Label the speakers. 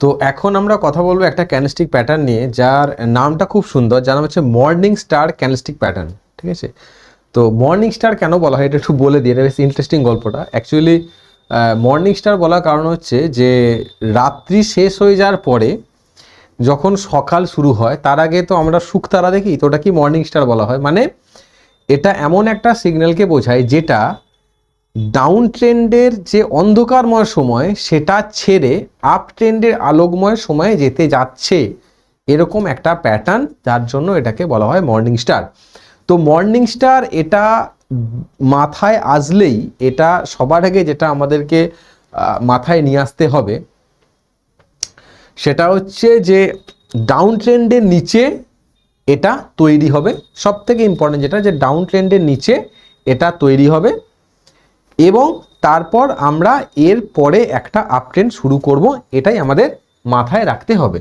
Speaker 1: তো এখন আমরা কথা বলবো একটা ক্যান্ডেলস্টিক প্যাটার্ন নিয়ে, যার নামটা খুব সুন্দর, যার নাম হচ্ছে মর্নিং স্টার ক্যান্ডেলস্টিক প্যাটার্ন। ঠিক আছে, তো মর্নিং স্টার কেন বলা হয় এটা একটু বলে দিই, এটা বেশ ইন্টারেস্টিং গল্পটা। অ্যাকচুয়ালি মর্নিং স্টার বলার কারণ হচ্ছে যে রাত্রি শেষ হয়ে যাওয়ার পরে যখন সকাল শুরু হয় তার আগে তো আমরা শুকতারা দেখি, তো ওটা কি মর্নিং স্টার বলা হয়। মানে এটা এমন একটা সিগন্যালকে বোঝায় যেটা ডাউন ট্রেন্ডের যে অন্ধকারময় সময় সেটা ছেড়ে আপ ট্রেন্ডের আলোকময় সময়ে যেতে যাচ্ছে, এরকম একটা প্যাটার্ন, যার জন্য এটাকে বলা হয় মর্নিং স্টার। তো মর্নিং স্টার এটা মাথায় আসলেই এটা সবার আগে যেটা আমাদেরকে মাথায় নিয়ে আসতে হবে সেটা হচ্ছে যে ডাউন ট্রেন্ডের নিচে এটা তৈরি হবে। সব থেকে ইম্পর্টেন্ট যেটা, যে ডাউন ট্রেন্ডের নিচে এটা তৈরি হবে এবং তারপর আমরা এর পরে একটা আপ ট্রেন্ড শুরু করব, এটাই আমাদের মাথায় রাখতে হবে।